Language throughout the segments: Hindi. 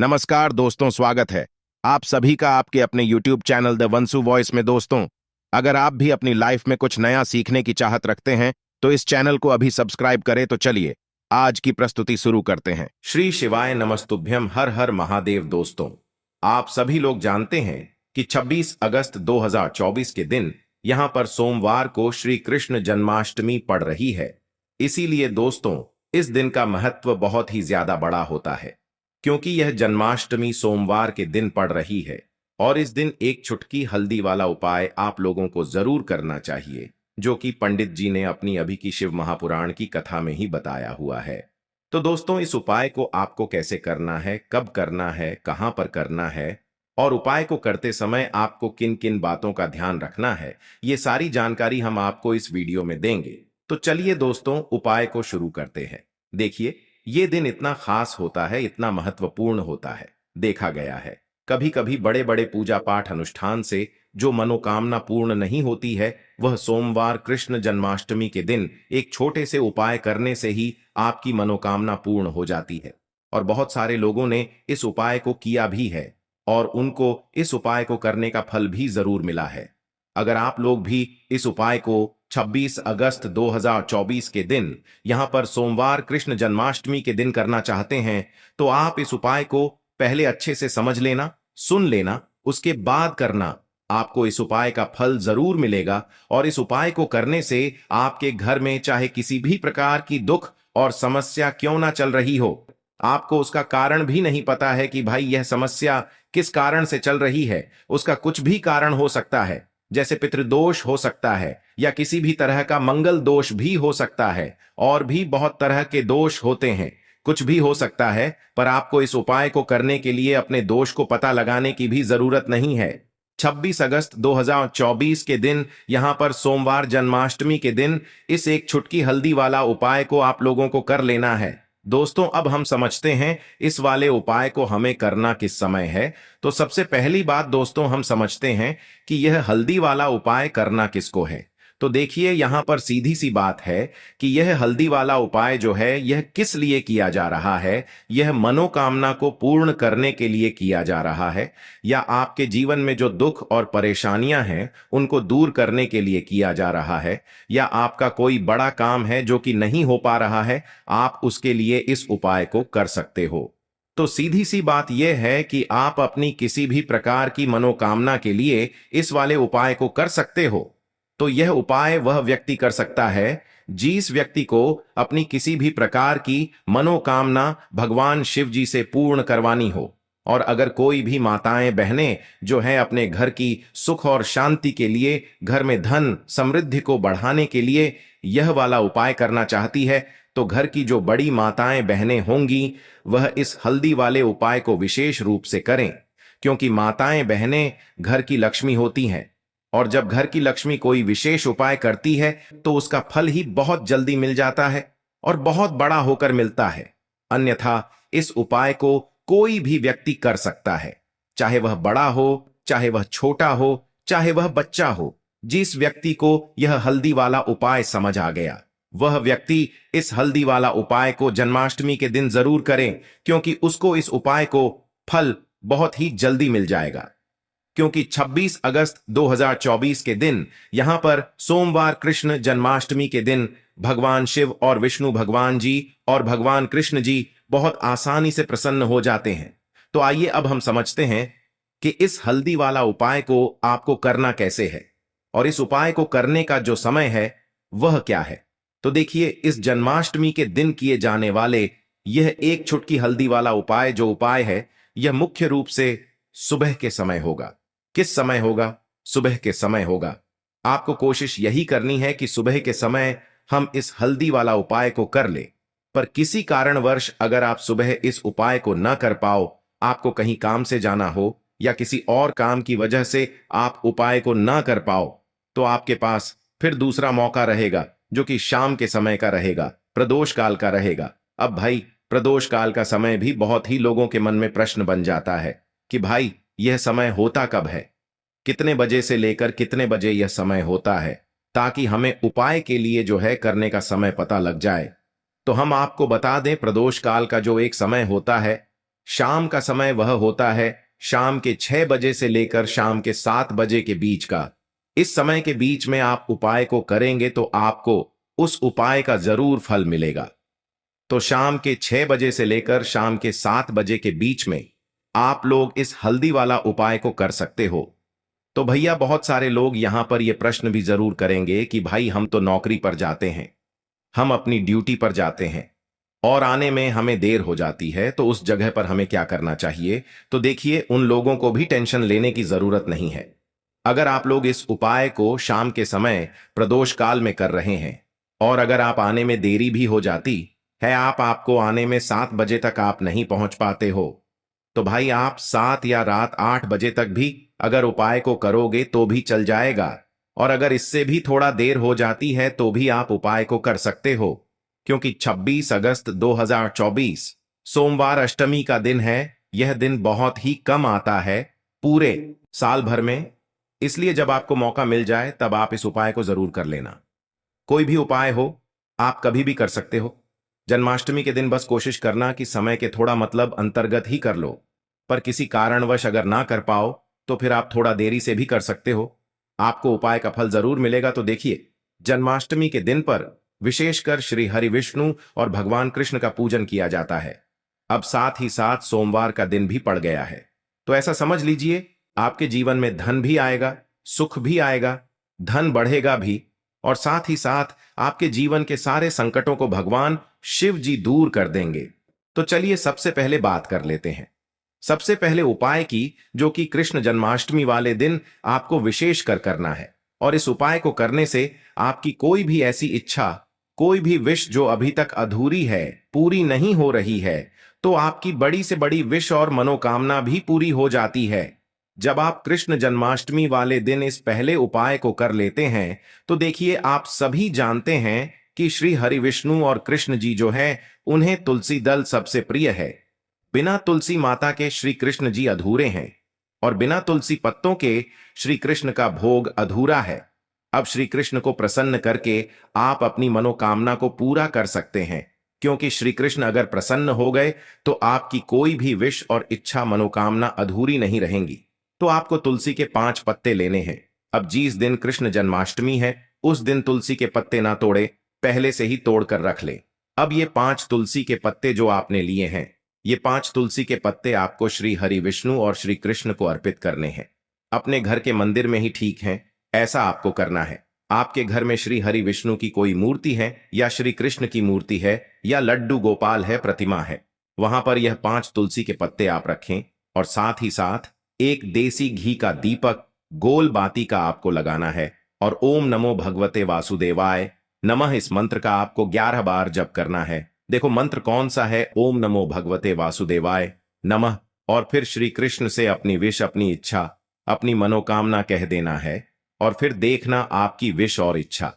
नमस्कार दोस्तों, स्वागत है आप सभी का आपके अपने YouTube चैनल द वंसु वॉइस में। दोस्तों, अगर आप भी अपनी लाइफ में कुछ नया सीखने की चाहत रखते हैं तो इस चैनल को अभी सब्सक्राइब करें। तो चलिए आज की प्रस्तुति शुरू करते हैं। श्री शिवाय नमस्तुभ्यम, हर हर महादेव। दोस्तों, आप सभी लोग जानते हैं कि 26 अगस्त 2024 के दिन यहां पर सोमवार को श्री कृष्ण जन्माष्टमी पड़ रही है। इसीलिए दोस्तों, इस दिन का महत्व बहुत ही ज्यादा बड़ा होता है, क्योंकि यह जन्माष्टमी सोमवार के दिन पड़ रही है। और इस दिन एक चुटकी हल्दी वाला उपाय आप लोगों को जरूर करना चाहिए, जो कि पंडित जी ने अपनी अभी की शिव महापुराण की कथा में ही बताया हुआ है। तो दोस्तों, इस उपाय को आपको कैसे करना है, कब करना है, कहां पर करना है और उपाय को करते समय आपको किन किन बातों का ध्यान रखना है, ये सारी जानकारी हम आपको इस वीडियो में देंगे। तो चलिए दोस्तों, उपाय को शुरू करते हैं। देखिए, ये दिन इतना खास होता है, इतना महत्वपूर्ण होता है। देखा गया है कभी कभी बड़े बड़े पूजा पाठ अनुष्ठान से जो मनोकामना पूर्ण नहीं होती है, वह सोमवार कृष्ण जन्माष्टमी के दिन एक छोटे से उपाय करने से ही आपकी मनोकामना पूर्ण हो जाती है। और बहुत सारे लोगों ने इस उपाय को किया भी है और उनको इस उपाय को करने का फल भी जरूर मिला है। अगर आप लोग भी इस उपाय को 26 अगस्त 2024 के दिन यहां पर सोमवार कृष्ण जन्माष्टमी के दिन करना चाहते हैं, तो आप इस उपाय को पहले अच्छे से समझ लेना, सुन लेना, उसके बाद करना। आपको इस उपाय का फल जरूर मिलेगा और इस उपाय को करने से आपके घर में चाहे किसी भी प्रकार की दुख और समस्या क्यों ना चल रही हो, आपको उसका कारण भी नहीं पता है कि भाई यह समस्या किस कारण से चल रही है, उसका कुछ भी कारण हो सकता है, जैसे पितृदोष हो सकता है या किसी भी तरह का मंगल दोष भी हो सकता है, और भी बहुत तरह के दोष होते हैं, कुछ भी हो सकता है। पर आपको इस उपाय को करने के लिए अपने दोष को पता लगाने की भी जरूरत नहीं है। 26 अगस्त 2024 के दिन यहां पर सोमवार जन्माष्टमी के दिन इस एक छुटकी हल्दी वाला उपाय को आप लोगों को कर लेना है। दोस्तों, अब हम समझते हैं इस वाले उपाय को हमें करना किस समय है। तो सबसे पहली बात दोस्तों, हम समझते हैं कि यह हल्दी वाला उपाय करना किसको है। तो देखिए, यहां पर सीधी सी बात है कि यह हल्दी वाला उपाय जो है, यह किस लिए किया जा रहा है। यह मनोकामना को पूर्ण करने के लिए किया जा रहा है, या आपके जीवन में जो दुख और परेशानियां हैं उनको दूर करने के लिए किया जा रहा है, या आपका कोई बड़ा काम है जो कि नहीं हो पा रहा है, आप उसके लिए इस उपाय को कर सकते हो। तो सीधी सी बात यह है कि आप अपनी किसी भी प्रकार की मनोकामना के लिए इस वाले उपाय को कर सकते हो। तो यह उपाय वह व्यक्ति कर सकता है जिस व्यक्ति को अपनी किसी भी प्रकार की मनोकामना भगवान शिव जी से पूर्ण करवानी हो। और अगर कोई भी माताएं बहनें जो हैं अपने घर की सुख और शांति के लिए, घर में धन समृद्धि को बढ़ाने के लिए यह वाला उपाय करना चाहती है, तो घर की जो बड़ी माताएं बहनें होंगी वह इस हल्दी वाले उपाय को विशेष रूप से करें, क्योंकि माताएं बहनें घर की लक्ष्मी होती हैं। और जब घर की लक्ष्मी कोई विशेष उपाय करती है तो उसका फल ही बहुत जल्दी मिल जाता है और बहुत बड़ा होकर मिलता है। अन्यथा इस उपाय को कोई भी व्यक्ति कर सकता है, चाहे वह बड़ा हो, चाहे वह छोटा हो, चाहे वह बच्चा हो। जिस व्यक्ति को यह हल्दी वाला उपाय समझ आ गया, वह व्यक्ति इस हल्दी वाला उपाय को जन्माष्टमी के दिन जरूर करें, क्योंकि उसको इस उपाय को फल बहुत ही जल्दी मिल जाएगा। क्योंकि 26 अगस्त 2024 के दिन यहां पर सोमवार कृष्ण जन्माष्टमी के दिन भगवान शिव और विष्णु भगवान जी और भगवान कृष्ण जी बहुत आसानी से प्रसन्न हो जाते हैं। तो आइए अब हम समझते हैं कि इस हल्दी वाला उपाय को आपको करना कैसे है और इस उपाय को करने का जो समय है वह क्या है। तो देखिए, इस जन्माष्टमी के दिन किए जाने वाले यह एक छुटकी हल्दी वाला उपाय जो उपाय है, यह मुख्य रूप से सुबह के समय होगा। किस समय होगा? सुबह के समय होगा। आपको कोशिश यही करनी है कि सुबह के समय हम इस हल्दी वाला उपाय को कर ले। पर किसी कारणवश अगर आप सुबह इस उपाय को न कर पाओ, आपको कहीं काम से जाना हो या किसी और काम की वजह से आप उपाय को न कर पाओ, तो आपके पास फिर दूसरा मौका रहेगा, जो कि शाम के समय का रहेगा, प्रदोष काल का रहेगा। अब भाई, प्रदोष काल का समय भी बहुत ही लोगों के मन में प्रश्न बन जाता है कि भाई यह समय होता कब है, कितने बजे से लेकर कितने बजे यह समय होता है, ताकि हमें उपाय के लिए जो है करने का समय पता लग जाए। तो हम आपको बता दें, प्रदोष काल का जो एक समय होता है शाम का समय वह होता है शाम के 6 बजे से लेकर शाम के 7 बजे के बीच का। इस समय के बीच में आप उपाय को करेंगे तो आपको उस उपाय का जरूर फल मिलेगा। तो शाम के 6 बजे से लेकर शाम के 7 बजे के बीच में आप लोग इस हल्दी वाला उपाय को कर सकते हो। तो भैया बहुत सारे लोग यहां पर यह प्रश्न भी जरूर करेंगे कि भाई हम तो नौकरी पर जाते हैं, हम अपनी ड्यूटी पर जाते हैं और आने में हमें देर हो जाती है, तो उस जगह पर हमें क्या करना चाहिए? तो देखिए, उन लोगों को भी टेंशन लेने की जरूरत नहीं है। अगर आप लोग इस उपाय को शाम के समय प्रदोष काल में कर रहे हैं और अगर आप आने में देरी भी हो जाती है, आपको आने में 7 बजे तक आप नहीं पहुंच पाते हो, तो भाई आप 7 या रात 8 बजे तक भी अगर उपाय को करोगे तो भी चल जाएगा। और अगर इससे भी थोड़ा देर हो जाती है तो भी आप उपाय को कर सकते हो, क्योंकि 26 अगस्त 2024 सोमवार अष्टमी का दिन है। यह दिन बहुत ही कम आता है पूरे साल भर में, इसलिए जब आपको मौका मिल जाए तब आप इस उपाय को जरूर कर लेना। कोई भी उपाय हो, आप कभी भी कर सकते हो। जन्माष्टमी के दिन बस कोशिश करना कि समय के थोड़ा मतलब अंतर्गत ही कर लो, पर किसी कारणवश अगर ना कर पाओ तो फिर आप थोड़ा देरी से भी कर सकते हो, आपको उपाय का फल जरूर मिलेगा। तो देखिए, जन्माष्टमी के दिन पर विशेषकर श्री हरि विष्णु और भगवान कृष्ण का पूजन किया जाता है। अब साथ ही साथ सोमवार का दिन भी पड़ गया है, तो ऐसा समझ लीजिए आपके जीवन में धन भी आएगा, सुख भी आएगा, धन बढ़ेगा भी, और साथ ही साथ आपके जीवन के सारे संकटों को भगवान शिव जी दूर कर देंगे। तो चलिए सबसे पहले बात कर लेते हैं सबसे पहले उपाय की, जो कि कृष्ण जन्माष्टमी वाले दिन आपको विशेष कर करना है। और इस उपाय को करने से आपकी कोई भी ऐसी इच्छा, कोई भी विश जो अभी तक अधूरी है, पूरी नहीं हो रही है, तो आपकी बड़ी से बड़ी विश और मनोकामना भी पूरी हो जाती है। जब आप कृष्ण जन्माष्टमी वाले दिन इस पहले उपाय को कर लेते हैं, तो देखिए, आप सभी जानते हैं कि श्री हरि विष्णु और कृष्ण जी जो है, उन्हें तुलसी दल सबसे प्रिय है। बिना तुलसी माता के श्री कृष्ण जी अधूरे हैं और बिना तुलसी पत्तों के श्री कृष्ण का भोग अधूरा है। अब श्री कृष्ण को प्रसन्न करके आप अपनी मनोकामना को पूरा कर सकते हैं, क्योंकि श्री कृष्ण अगर प्रसन्न हो गए तो आपकी कोई भी विश और इच्छा मनोकामना अधूरी नहीं रहेंगी। तो आपको तुलसी के 5 पत्ते लेने हैं। अब जिस दिन कृष्ण जन्माष्टमी है उस दिन तुलसी के पत्ते ना तोड़े, पहले से ही तोड़ कर रख ले। अब ये 5 तुलसी के पत्ते जो आपने लिए हैं, ये 5 तुलसी के पत्ते आपको श्री हरि विष्णु और श्री कृष्ण को अर्पित करने हैं। अपने घर के मंदिर में ही ठीक है, ऐसा आपको करना है। आपके घर में श्री हरि विष्णु की कोई मूर्ति है या श्री कृष्ण की मूर्ति है या लड्डू गोपाल है, प्रतिमा है, वहां पर यह 5 तुलसी के पत्ते आप रखें और साथ ही साथ एक देसी घी का दीपक गोल बाती का आपको लगाना है और ओम नमो भगवते वासुदेवाय नमः इस मंत्र का आपको 11 बार जप करना है। देखो मंत्र कौन सा है, ओम नमो भगवते वासुदेवाय नमः, और फिर श्री कृष्ण से अपनी विश, अपनी इच्छा, अपनी मनोकामना कह देना है। और फिर देखना आपकी विश और इच्छा,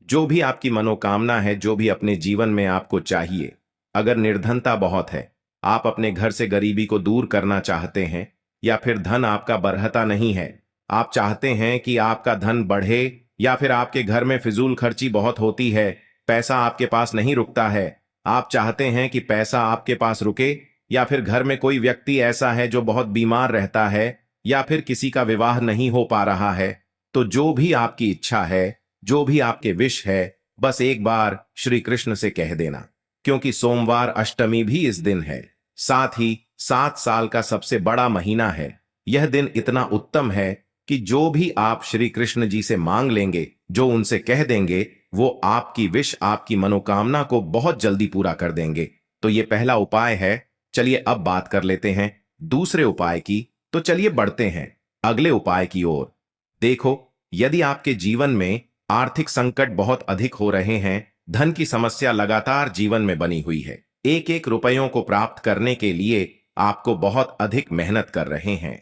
जो भी आपकी मनोकामना है, जो भी अपने जीवन में आपको चाहिए। अगर निर्धनता बहुत है, आप अपने घर से गरीबी को दूर करना चाहते हैं, या फिर धन आपका बरहता नहीं है, आप चाहते हैं कि आपका धन बढ़े, या फिर आपके घर में फिजूल खर्ची बहुत होती है, पैसा आपके पास नहीं रुकता है, आप चाहते हैं कि पैसा आपके पास रुके, या फिर घर में कोई व्यक्ति ऐसा है जो बहुत बीमार रहता है, या फिर किसी का विवाह नहीं हो पा रहा है, तो जो भी आपकी इच्छा है, जो भी आपके विश है, बस एक बार श्री कृष्ण से कह देना। क्योंकि सोमवार अष्टमी भी इस दिन है, साथ ही 7 साल का सबसे बड़ा महीना है। यह दिन इतना उत्तम है कि जो भी आप श्री कृष्ण जी से मांग लेंगे, जो उनसे कह देंगे, वो आपकी विश, आपकी मनोकामना को बहुत जल्दी पूरा कर देंगे। तो ये पहला उपाय है। चलिए अब बात कर लेते हैं दूसरे उपाय की। तो चलिए बढ़ते हैं अगले उपाय की ओर। देखो, यदि आपके जीवन में आर्थिक संकट बहुत अधिक हो रहे हैं, धन की समस्या लगातार जीवन में बनी हुई है, एक एक रुपयों को प्राप्त करने के लिए आपको बहुत अधिक मेहनत कर रहे हैं,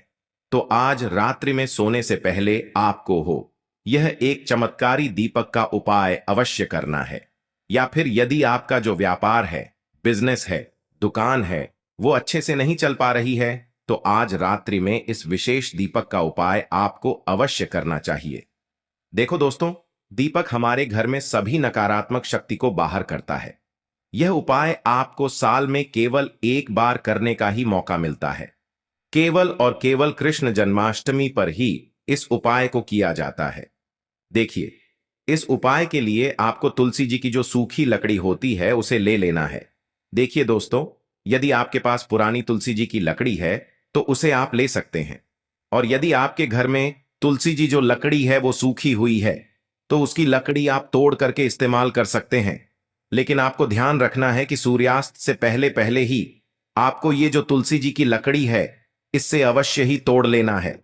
तो आज रात्रि में सोने से पहले आपको यह एक चमत्कारी दीपक का उपाय अवश्य करना है। या फिर यदि आपका जो व्यापार है, बिजनेस है, दुकान है, वो अच्छे से नहीं चल पा रही है, तो आज रात्रि में इस विशेष दीपक का उपाय आपको अवश्य करना चाहिए। देखो दोस्तों, दीपक हमारे घर में सभी नकारात्मक शक्ति को बाहर करता है। यह उपाय आपको साल में केवल एक बार करने का ही मौका मिलता है। केवल और केवल कृष्ण जन्माष्टमी पर ही इस उपाय को किया जाता है। देखिए, इस उपाय के लिए आपको तुलसी जी की जो सूखी लकड़ी होती है उसे ले लेना है। देखिए दोस्तों, यदि आपके पास पुरानी तुलसी जी की लकड़ी है तो उसे आप ले सकते हैं। और यदि आपके घर में तुलसी जी जो लकड़ी है वो सूखी हुई है तो उसकी लकड़ी आप तोड़ करके इस्तेमाल कर सकते हैं। लेकिन आपको ध्यान रखना है कि सूर्यास्त से पहले पहले ही आपको ये जो तुलसी जी की लकड़ी है इससे अवश्य ही तोड़ लेना है।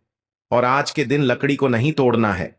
और आज के दिन लकड़ी को नहीं तोड़ना है।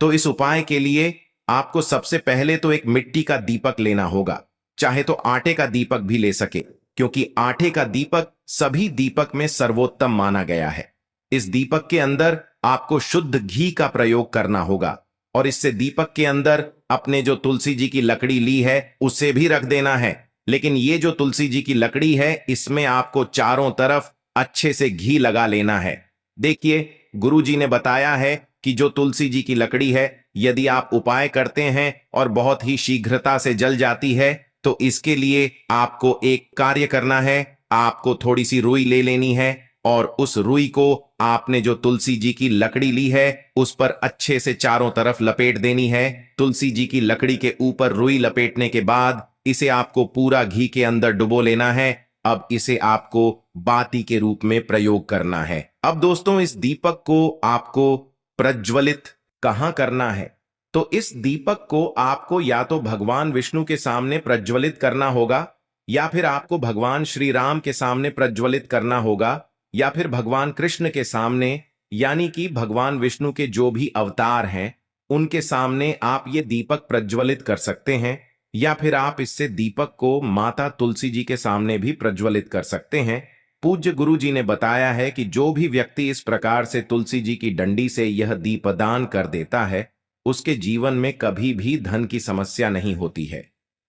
तो इस उपाय के लिए आपको सबसे पहले तो एक मिट्टी का दीपक लेना होगा, चाहे तो आटे का दीपक भी ले सके, क्योंकि आटे का दीपक सभी दीपक में सर्वोत्तम माना गया है। इस दीपक के अंदर आपको शुद्ध घी का प्रयोग करना होगा और इससे दीपक के अंदर अपने जो तुलसी जी की लकड़ी ली है उसे भी रख देना है। लेकिन ये जो तुलसी जी की लकड़ी है इसमें आपको चारों तरफ अच्छे से घी लगा लेना है। देखिए, गुरु जी ने बताया है कि जो तुलसी जी की लकड़ी है यदि आप उपाय करते हैं और बहुत ही शीघ्रता से जल जाती है तो इसके लिए आपको एक कार्य करना है। आपको थोड़ी सी रुई ले लेनी है और उस रुई को आपने जो तुलसी जी की लकड़ी ली है उस पर अच्छे से चारों तरफ लपेट देनी है। तुलसी जी की लकड़ी के ऊपर रुई लपेटने के बाद इसे आपको पूरा घी के अंदर डुबो लेना है। अब इसे आपको बाती के रूप में प्रयोग करना है। अब दोस्तों, इस दीपक को आपको प्रज्वलित कहां करना है? तो इस दीपक को आपको या तो भगवान विष्णु के सामने प्रज्वलित करना होगा, या फिर आपको भगवान श्री राम के सामने प्रज्वलित करना होगा, या फिर भगवान कृष्ण के सामने, यानी कि भगवान विष्णु के जो भी अवतार हैं उनके सामने आप ये दीपक प्रज्वलित कर सकते हैं। या फिर आप इससे दीपक को माता तुलसी जी के सामने भी प्रज्वलित कर सकते हैं। पूज्य गुरु जी ने बताया है कि जो भी व्यक्ति इस प्रकार से तुलसी जी की डंडी से यह दीपदान कर देता है उसके जीवन में कभी भी धन की समस्या नहीं होती है।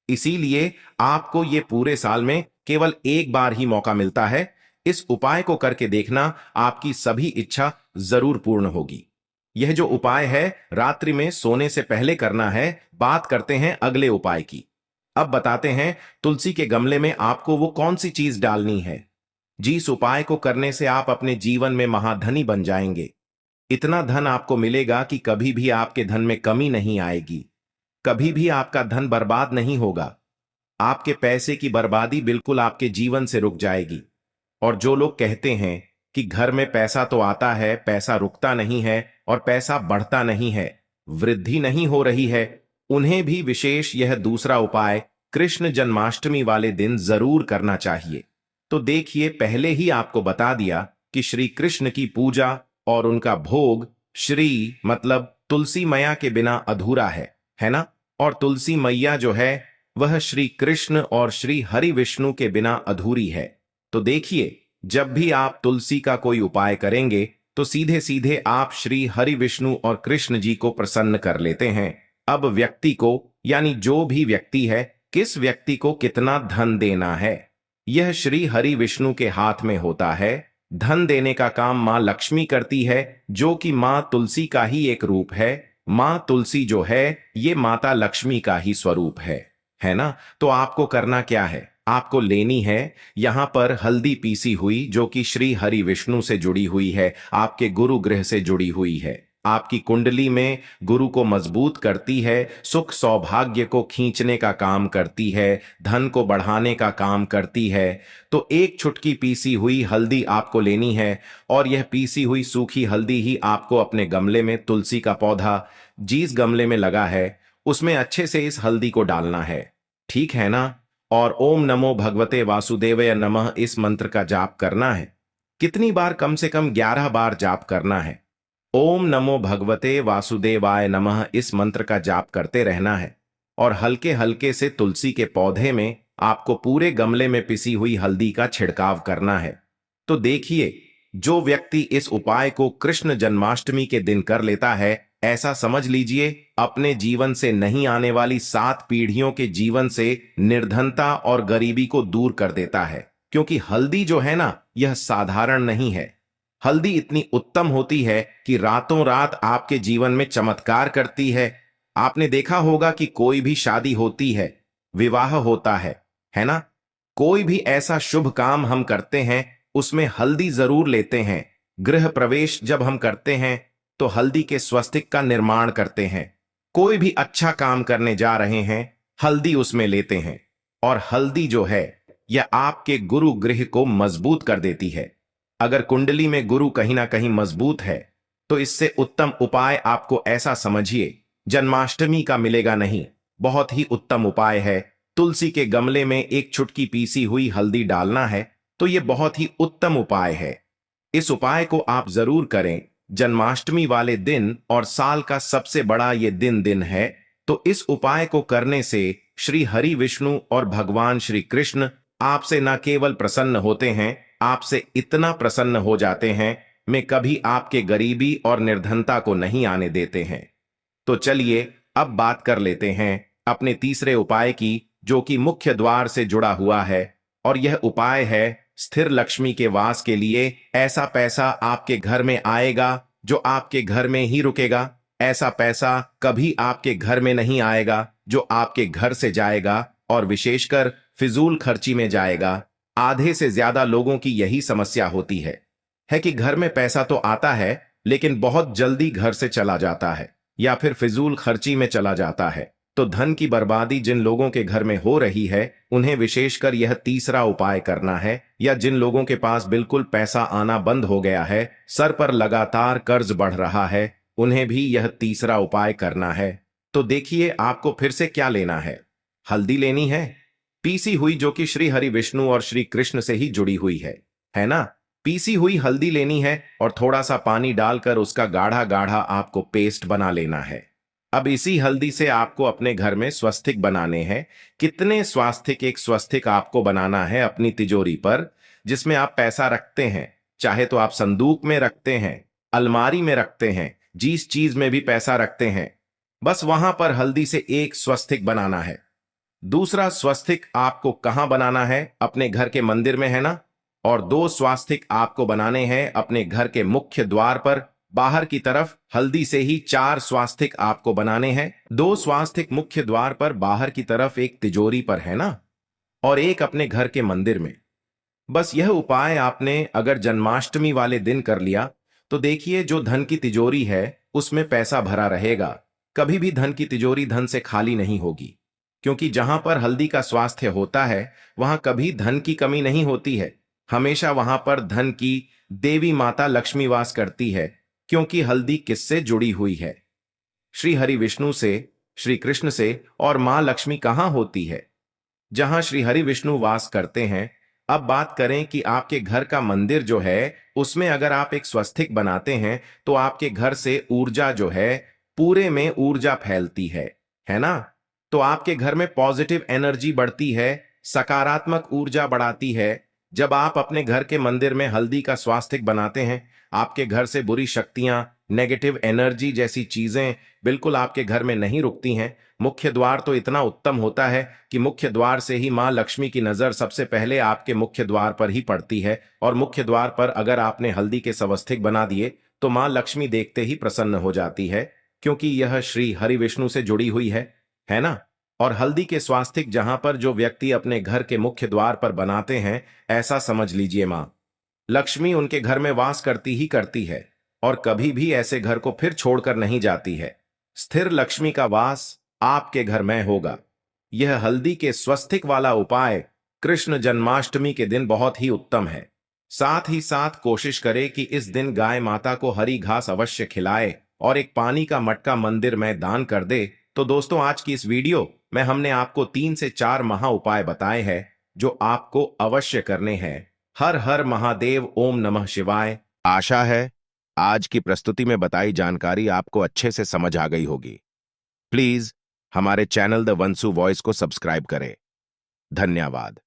इसीलिए आपको ये पूरे साल में केवल एक बार ही मौका मिलता है। इस उपाय को करके देखना, आपकी सभी इच्छा जरूर पूर्ण होगी। यह जो उपाय है रात्रि में सोने से पहले करना है। बात करते हैं अगले उपाय की। अब बताते हैं तुलसी के गमले में आपको वो कौन सी चीज डालनी है जिस उपाय को करने से आप अपने जीवन में महाधनी बन जाएंगे। इतना धन आपको मिलेगा कि कभी भी आपके धन में कमी नहीं आएगी, कभी भी आपका धन बर्बाद नहीं होगा। आपके पैसे की बर्बादी बिल्कुल आपके जीवन से रुक जाएगी। और जो लोग कहते हैं कि घर में पैसा तो आता है, पैसा रुकता नहीं है और पैसा बढ़ता नहीं है, वृद्धि नहीं हो रही है, उन्हें भी विशेष यह दूसरा उपाय कृष्ण जन्माष्टमी वाले दिन जरूर करना चाहिए। तो देखिए, पहले ही आपको बता दिया कि श्री कृष्ण की पूजा और उनका भोग श्री मतलब तुलसी मैया के बिना अधूरा है ना? और तुलसी मैया जो है वह श्री कृष्ण और श्री हरि विष्णु के बिना अधूरी है। तो देखिए, जब भी आप तुलसी का कोई उपाय करेंगे तो सीधे सीधे आप श्री हरि विष्णु और कृष्ण जी को प्रसन्न कर लेते हैं। अब व्यक्ति को, यानी जो भी व्यक्ति है, किस व्यक्ति को कितना धन देना है यह श्री हरि विष्णु के हाथ में होता है। धन देने का काम मां लक्ष्मी करती है, जो कि मां तुलसी का ही एक रूप है। मां तुलसी जो है ये माता लक्ष्मी का ही स्वरूप है ना? तो आपको करना क्या है? आपको लेनी है यहां पर हल्दी पीसी हुई, जो कि श्री हरि विष्णु से जुड़ी हुई है, आपके गुरु ग्रह से जुड़ी हुई है, आपकी कुंडली में गुरु को मजबूत करती है, सुख सौभाग्य को खींचने का काम करती है, धन को बढ़ाने का काम करती है। तो एक चुटकी पीसी हुई हल्दी आपको लेनी है और यह पीसी हुई सूखी हल्दी ही आपको अपने गमले में, तुलसी का पौधा जिस गमले में लगा है उसमें अच्छे से इस हल्दी को डालना है। ठीक है ना? और ओम नमो भगवते वासुदेवाय नमः इस मंत्र का जाप करना है। कितनी बार? कम से कम 11 बार जाप करना है। ओम नमो भगवते वासुदेवाय नमः इस मंत्र का जाप करते रहना है और हल्के हल्के से तुलसी के पौधे में आपको पूरे गमले में पिसी हुई हल्दी का छिड़काव करना है। तो देखिए, जो व्यक्ति इस उपाय को कृष्ण जन्माष्टमी के दिन कर लेता है, ऐसा समझ लीजिए अपने जीवन से नहीं आने वाली 7 पीढ़ियों के जीवन से निर्धनता और गरीबी को दूर कर देता है। क्योंकि हल्दी जो है ना, यह साधारण नहीं है। हल्दी इतनी उत्तम होती है कि रातों रात आपके जीवन में चमत्कार करती है। आपने देखा होगा कि कोई भी शादी होती है, विवाह होता है, है ना। कोई भी ऐसा शुभ काम हम करते हैं उसमें हल्दी जरूर लेते हैं। गृह प्रवेश जब हम करते हैं तो हल्दी के स्वस्तिक का निर्माण करते हैं। कोई भी अच्छा काम करने जा रहे हैं, हल्दी उसमें लेते हैं। और हल्दी जो है यह आपके गुरु गृह को मजबूत कर देती है। अगर कुंडली में गुरु कहीं ना कहीं मजबूत है तो इससे उत्तम उपाय आपको ऐसा समझिए जन्माष्टमी का मिलेगा नहीं। बहुत ही उत्तम उपाय है। तुलसी के गमले में एक चुटकी पीसी हुई हल्दी डालना है तो यह बहुत ही उत्तम उपाय है। इस उपाय को आप जरूर करें। जन्माष्टमी वाले दिन और साल का सबसे बड़ा ये दिन है, तो इस उपाय को करने से श्री हरि विष्णु और भगवान श्री कृष्ण आपसे न केवल प्रसन्न होते हैं, आपसे इतना प्रसन्न हो जाते हैं मैं कभी आपके गरीबी और निर्धनता को नहीं आने देते हैं। तो चलिए अब बात कर लेते हैं अपने तीसरे उपाय की, जो कि मुख्य द्वार से जुड़ा हुआ है। और यह उपाय है स्थिर लक्ष्मी के वास के लिए। ऐसा पैसा आपके घर में आएगा जो आपके घर में ही रुकेगा। ऐसा पैसा कभी आपके घर में नहीं आएगा जो आपके घर से जाएगा और विशेषकर फिजूल खर्ची में जाएगा। आधे से ज्यादा लोगों की यही समस्या होती है कि घर में पैसा तो आता है लेकिन बहुत जल्दी घर से चला जाता है या फिर फिजूल खर्ची में चला जाता है। तो धन की बर्बादी जिन लोगों के घर में हो रही है उन्हें विशेषकर यह तीसरा उपाय करना है। या जिन लोगों के पास बिल्कुल पैसा आना बंद हो गया है, सर पर लगातार कर्ज बढ़ रहा है, उन्हें भी यह तीसरा उपाय करना है। तो देखिए आपको फिर से क्या लेना है। हल्दी लेनी है पीसी हुई, जो कि श्री हरि विष्णु और श्री कृष्ण से ही जुड़ी हुई है ना। पीसी हुई हल्दी लेनी है और थोड़ा सा पानी डालकर उसका गाढ़ा गाढ़ा आपको पेस्ट बना लेना है। अब इसी हल्दी से आपको अपने घर में स्वस्तिक बनाने हैं। कितने स्वास्तिक? एक स्वस्तिक आपको बनाना है अपनी तिजोरी पर, जिसमें आप पैसा रखते हैं। चाहे तो आप संदूक में रखते हैं, अलमारी में रखते हैं, जिस चीज में भी पैसा रखते हैं, बस वहां पर हल्दी से एक स्वस्तिक बनाना है। दूसरा स्वस्तिक आपको कहां बनाना है? अपने घर के मंदिर में, है ना। और 2 स्वास्तिक आपको बनाने हैं अपने घर के मुख्य द्वार पर बाहर की तरफ। हल्दी से ही 4 स्वास्तिक आपको बनाने हैं। 2 स्वास्तिक मुख्य द्वार पर बाहर की तरफ, एक तिजोरी पर, है ना, और एक अपने घर के मंदिर में। बस यह उपाय आपने अगर जन्माष्टमी वाले दिन कर लिया तो देखिए जो धन की तिजोरी है उसमें पैसा भरा रहेगा। कभी भी धन की तिजोरी धन से खाली नहीं होगी, क्योंकि जहां पर हल्दी का स्वास्थ्य होता है वहां कभी धन की कमी नहीं होती है। हमेशा वहां पर धन की देवी माता लक्ष्मी वास करती है, क्योंकि हल्दी किससे जुड़ी हुई है? श्री हरि विष्णु से, श्री कृष्ण से। और मां लक्ष्मी कहां होती है? जहां श्री हरि विष्णु वास करते हैं। अब बात करें कि आपके घर का मंदिर जो है उसमें अगर आप एक स्वस्तिक बनाते हैं तो आपके घर से ऊर्जा जो है, पूरे में ऊर्जा फैलती है ना। तो आपके घर में पॉजिटिव एनर्जी बढ़ती है, सकारात्मक ऊर्जा बढ़ाती है। जब आप अपने घर के मंदिर में हल्दी का स्वास्तिक बनाते हैं, आपके घर से बुरी शक्तियां, नेगेटिव एनर्जी जैसी चीजें बिल्कुल आपके घर में नहीं रुकती हैं। मुख्य द्वार तो इतना उत्तम होता है कि मुख्य द्वार से ही मां लक्ष्मी की नजर सबसे पहले आपके मुख्य द्वार पर ही पड़ती है। और मुख्य द्वार पर अगर आपने हल्दी के स्वस्तिक बना दिए तो मां लक्ष्मी देखते ही प्रसन्न हो जाती है, क्योंकि यह श्री हरि विष्णु से जुड़ी हुई है ना। और हल्दी के स्वास्तिक जहां पर जो व्यक्ति अपने घर के मुख्य द्वार पर बनाते हैं, ऐसा समझ लीजिए मां लक्ष्मी उनके घर में वास करती ही करती है और कभी भी ऐसे घर को फिर छोड़कर नहीं जाती है। स्थिर लक्ष्मी का वास आपके घर में होगा। यह हल्दी के स्वस्तिक वाला उपाय कृष्ण जन्माष्टमी के दिन बहुत ही उत्तम है। साथ ही साथ कोशिश करें कि इस दिन गाय माता को हरी घास अवश्य खिलाए और एक पानी का मटका मंदिर में दान कर दे। तो दोस्तों आज की इस वीडियो में हमने आपको 3 से 4 महा उपाय बताए हैं जो आपको अवश्य करने हैं। हर हर महादेव, ओम नमः शिवाय। आशा है आज की प्रस्तुति में बताई जानकारी आपको अच्छे से समझ आ गई होगी। प्लीज हमारे चैनल द वंसु वॉइस को सब्सक्राइब करें। धन्यवाद।